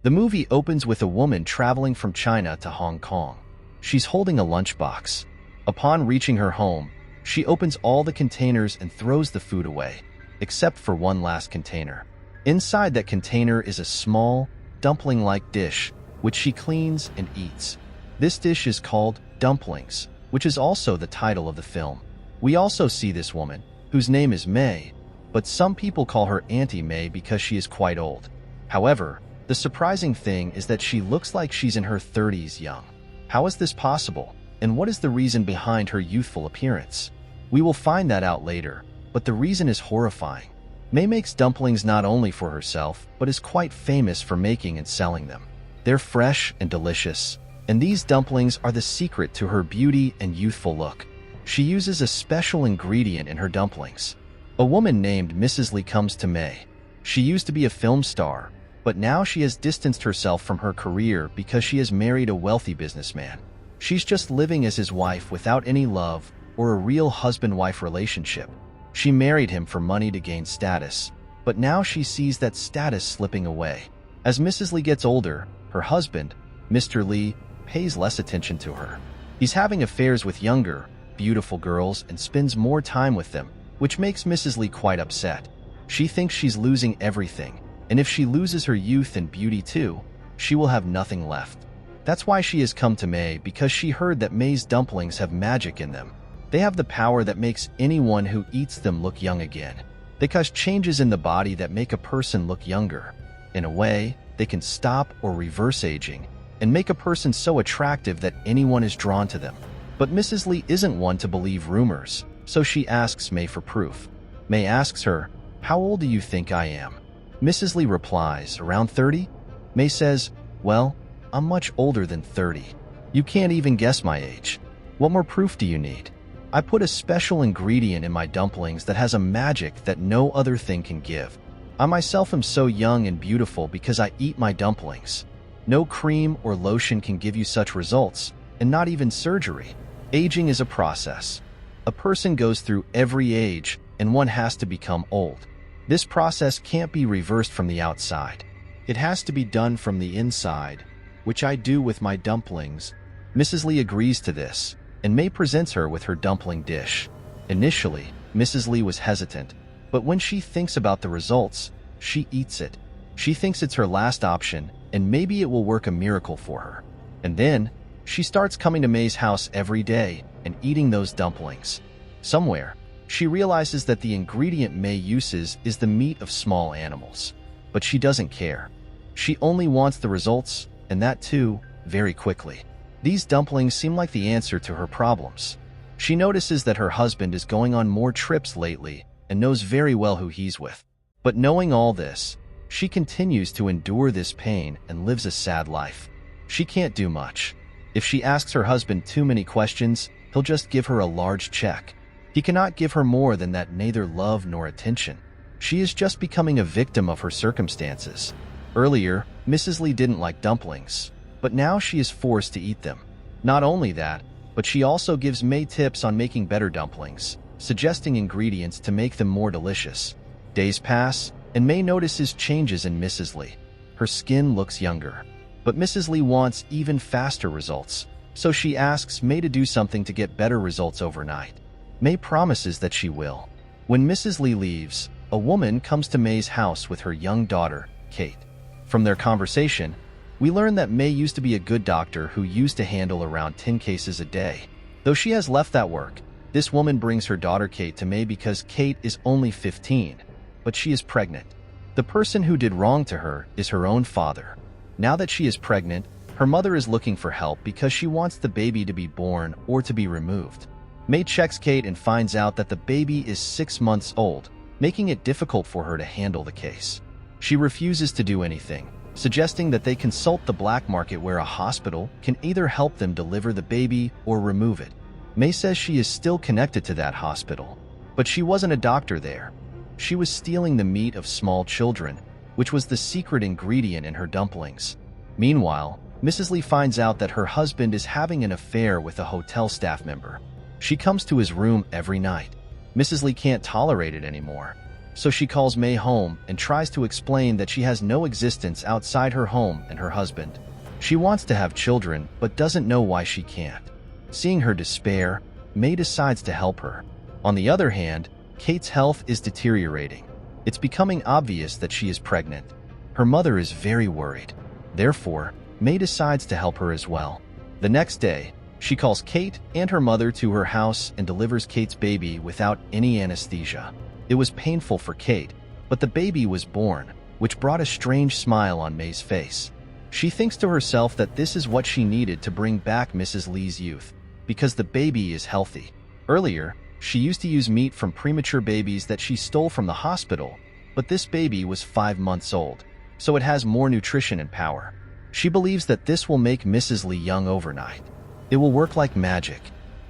The movie opens with a woman traveling from China to Hong Kong. She's holding a lunchbox. Upon reaching her home, she opens all the containers and throws the food away, except for one last container. Inside that container is a small, dumpling-like dish, which she cleans and eats. This dish is called dumplings, which is also the title of the film. We also see this woman, whose name is May, but some people call her Auntie May because she is quite old. However, the surprising thing is that she looks like she's in her 30s young. How is this possible, and what is the reason behind her youthful appearance? We will find that out later, but the reason is horrifying. May makes dumplings not only for herself, but is quite famous for making and selling them. They're fresh and delicious, and these dumplings are the secret to her beauty and youthful look. She uses a special ingredient in her dumplings. A woman named Mrs. Lee comes to May. She used to be a film star, but now she has distanced herself from her career because she has married a wealthy businessman. She's just living as his wife without any love or a real husband-wife relationship. She married him for money to gain status, but now she sees that status slipping away. As Mrs. Lee gets older, her husband, Mr. Lee, pays less attention to her. He's having affairs with younger, beautiful girls and spends more time with them, which makes Mrs. Lee quite upset. She thinks she's losing everything, and if she loses her youth and beauty too, she will have nothing left. That's why she has come to May, because she heard that May's dumplings have magic in them. They have the power that makes anyone who eats them look young again. They cause changes in the body that make a person look younger. In a way, they can stop or reverse aging and make a person so attractive that anyone is drawn to them. But Mrs. Lee isn't one to believe rumors, so she asks May for proof. May asks her, "How old do you think I am?" Mrs. Lee replies, "Around 30? May says, "Well, I'm much older than 30. You can't even guess my age. What more proof do you need? I put a special ingredient in my dumplings that has a magic that no other thing can give. I myself am so young and beautiful because I eat my dumplings. No cream or lotion can give you such results, and not even surgery. Aging is a process. A person goes through every age, and one has to become old. This process can't be reversed from the outside. It has to be done from the inside, which I do with my dumplings." Mrs. Lee agrees to this, and May presents her with her dumpling dish. Initially, Mrs. Lee was hesitant, but when she thinks about the results, she eats it. She thinks it's her last option, and maybe it will work a miracle for her. And then, she starts coming to May's house every day and eating those dumplings. Somewhere, she realizes that the ingredient May uses is the meat of small animals. But she doesn't care. She only wants the results, and that too, very quickly. These dumplings seem like the answer to her problems. She notices that her husband is going on more trips lately and knows very well who he's with. But knowing all this, she continues to endure this pain and lives a sad life. She can't do much. If she asks her husband too many questions, he'll just give her a large check. He cannot give her more than that, neither love nor attention. She is just becoming a victim of her circumstances. Earlier, Mrs. Lee didn't like dumplings, but now she is forced to eat them. Not only that, but she also gives May tips on making better dumplings, suggesting ingredients to make them more delicious. Days pass, and May notices changes in Mrs. Lee. Her skin looks younger, but Mrs. Lee wants even faster results, so she asks May to do something to get better results overnight. May promises that she will. When Mrs. Lee leaves, a woman comes to May's house with her young daughter, Kate. From their conversation, we learn that May used to be a good doctor who used to handle around 10 cases a day. Though she has left that work, this woman brings her daughter Kate to May because Kate is only 15, but she is pregnant. The person who did wrong to her is her own father. Now that she is pregnant, her mother is looking for help because she wants the baby to be born or to be removed. May checks Kate and finds out that the baby is 6 months old, making it difficult for her to handle the case. She refuses to do anything, suggesting that they consult the black market where a hospital can either help them deliver the baby or remove it. May says she is still connected to that hospital, but she wasn't a doctor there. She was stealing the meat of small children, which was the secret ingredient in her dumplings. Meanwhile, Mrs. Lee finds out that her husband is having an affair with a hotel staff member. She comes to his room every night. Mrs. Lee can't tolerate it anymore. So she calls May home and tries to explain that she has no existence outside her home and her husband. She wants to have children, but doesn't know why she can't. Seeing her despair, May decides to help her. On the other hand, Kate's health is deteriorating. It's becoming obvious that she is pregnant. Her mother is very worried. Therefore, May decides to help her as well. The next day, she calls Kate and her mother to her house and delivers Kate's baby without any anesthesia. It was painful for Kate, but the baby was born, which brought a strange smile on May's face. She thinks to herself that this is what she needed to bring back Mrs. Lee's youth, because the baby is healthy. Earlier, she used to use meat from premature babies that she stole from the hospital, but this baby was 5 months old, so it has more nutrition and power. She believes that this will make Mrs. Lee young overnight. It will work like magic.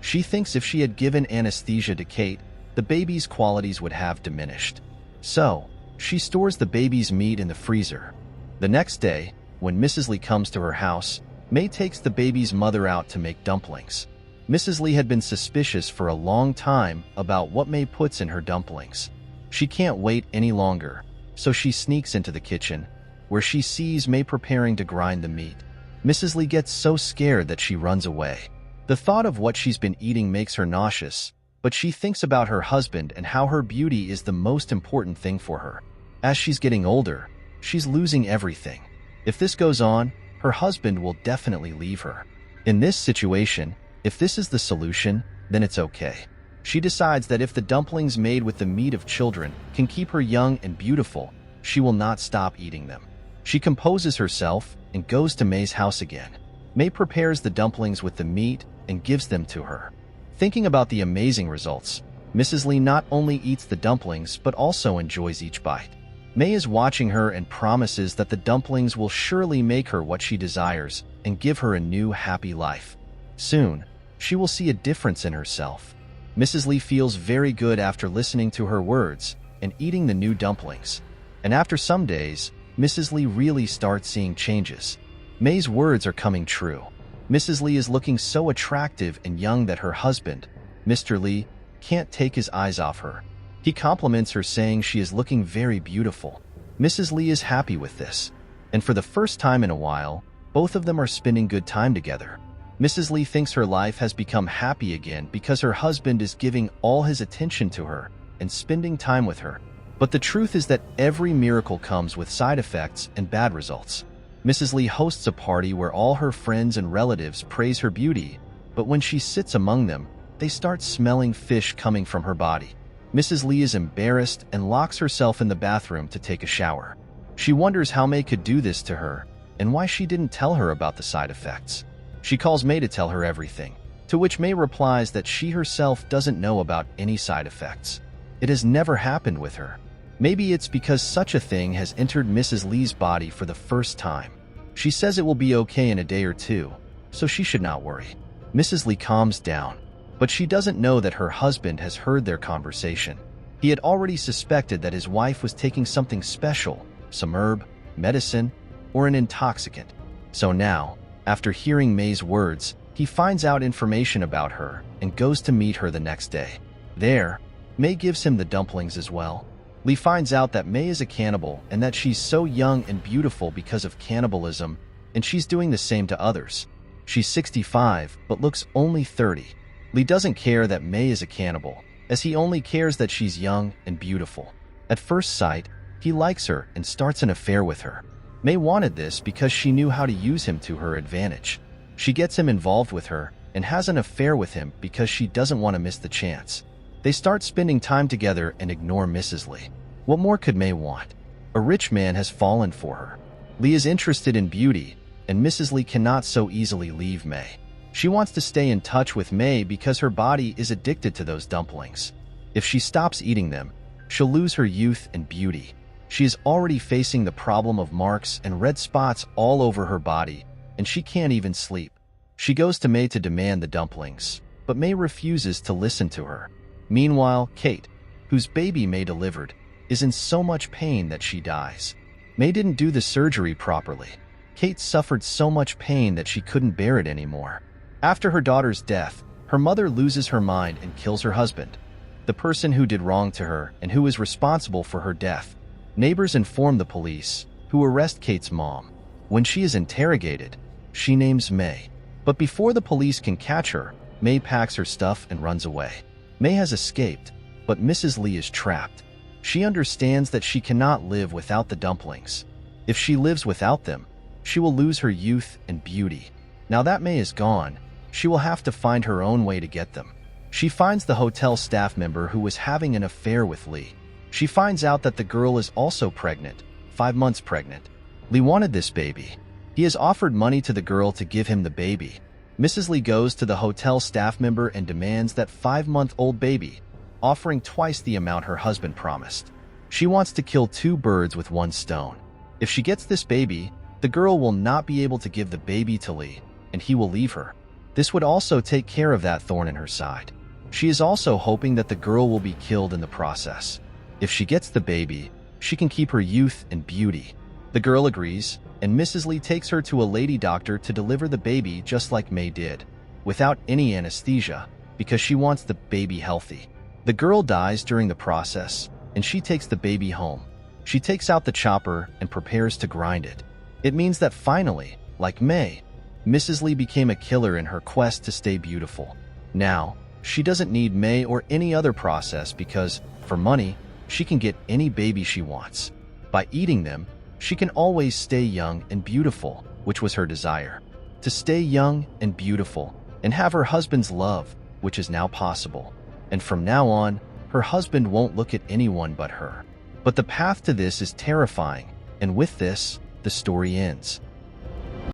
She thinks if she had given anesthesia to Kate, the baby's qualities would have diminished. So, she stores the baby's meat in the freezer. The next day, when Mrs. Lee comes to her house, May takes the baby's mother out to make dumplings. Mrs. Lee had been suspicious for a long time about what May puts in her dumplings. She can't wait any longer, so she sneaks into the kitchen, where she sees May preparing to grind the meat. Mrs. Lee gets so scared that she runs away. The thought of what she's been eating makes her nauseous, but she thinks about her husband and how her beauty is the most important thing for her. As she's getting older, she's losing everything. If this goes on, her husband will definitely leave her. In this situation, if this is the solution, then it's okay. She decides that if the dumplings made with the meat of children can keep her young and beautiful, she will not stop eating them. She composes herself and goes to May's house again. May prepares the dumplings with the meat and gives them to her. Thinking about the amazing results, Mrs. Lee not only eats the dumplings but also enjoys each bite. May is watching her and promises that the dumplings will surely make her what she desires and give her a new happy life. Soon, she will see a difference in herself. Mrs. Lee feels very good after listening to her words and eating the new dumplings. And after some days, Mrs. Lee really starts seeing changes. May's words are coming true. Mrs. Lee is looking so attractive and young that her husband, Mr. Lee, can't take his eyes off her. He compliments her, saying she is looking very beautiful. Mrs. Lee is happy with this, and for the first time in a while, both of them are spending good time together. Mrs. Lee thinks her life has become happy again because her husband is giving all his attention to her and spending time with her. But the truth is that every miracle comes with side effects and bad results. Mrs. Lee hosts a party where all her friends and relatives praise her beauty, but when she sits among them, they start smelling fish coming from her body. Mrs. Lee is embarrassed and locks herself in the bathroom to take a shower. She wonders how May could do this to her and why she didn't tell her about the side effects. She calls May to tell her everything, to which May replies that she herself doesn't know about any side effects. It has never happened with her. Maybe it's because such a thing has entered Mrs. Lee's body for the first time. She says it will be okay in a day or two, so she should not worry. Mrs. Lee calms down, but she doesn't know that her husband has heard their conversation. He had already suspected that his wife was taking something special, some herb, medicine, or an intoxicant. So now, after hearing May's words, he finds out information about her and goes to meet her the next day. There, May gives him the dumplings as well. Lee finds out that May is a cannibal and that she's so young and beautiful because of cannibalism, and she's doing the same to others. She's 65, but looks only 30. Lee doesn't care that May is a cannibal, as he only cares that she's young and beautiful. At first sight, he likes her and starts an affair with her. May wanted this because she knew how to use him to her advantage. She gets him involved with her and has an affair with him because she doesn't want to miss the chance. They start spending time together and ignore Mrs. Lee. What more could May want? A rich man has fallen for her. Lee is interested in beauty, and Mrs. Lee cannot so easily leave May. She wants to stay in touch with May because her body is addicted to those dumplings. If she stops eating them, she'll lose her youth and beauty. She is already facing the problem of marks and red spots all over her body, and she can't even sleep. She goes to May to demand the dumplings, but May refuses to listen to her. Meanwhile, Kate, whose baby May delivered, is in so much pain that she dies. May didn't do the surgery properly. Kate suffered so much pain that she couldn't bear it anymore. After her daughter's death, her mother loses her mind and kills her husband. the person who did wrong to her and who is responsible for her death. Neighbors inform the police, who arrest Kate's mom. When she is interrogated, she names May. But before the police can catch her, May packs her stuff and runs away. May has escaped, but Mrs. Lee is trapped. She understands that she cannot live without the dumplings. If she lives without them, she will lose her youth and beauty. Now that May is gone, she will have to find her own way to get them. She finds the hotel staff member who was having an affair with Lee. She finds out that the girl is also pregnant, 5 months pregnant. Lee wanted this baby. He has offered money to the girl to give him the baby. Mrs. Lee goes to the hotel staff member and demands that 5-month-old baby, offering twice the amount her husband promised. She wants to kill 2 birds with 1 stone. If she gets this baby, the girl will not be able to give the baby to Lee, and he will leave her. This would also take care of that thorn in her side. She is also hoping that the girl will be killed in the process. If she gets the baby, she can keep her youth and beauty. The girl agrees, and Mrs. Lee takes her to a lady doctor to deliver the baby just like May did, without any anesthesia, because she wants the baby healthy. The girl dies during the process, and she takes the baby home. She takes out the chopper and prepares to grind it. It means that finally, like May, Mrs. Lee became a killer in her quest to stay beautiful. Now, she doesn't need May or any other process because, for money, she can get any baby she wants. By eating them, she can always stay young and beautiful, which was her desire. To stay young and beautiful and have her husband's love, which is now possible. And from now on, her husband won't look at anyone but her. But the path to this is terrifying, and with this, the story ends.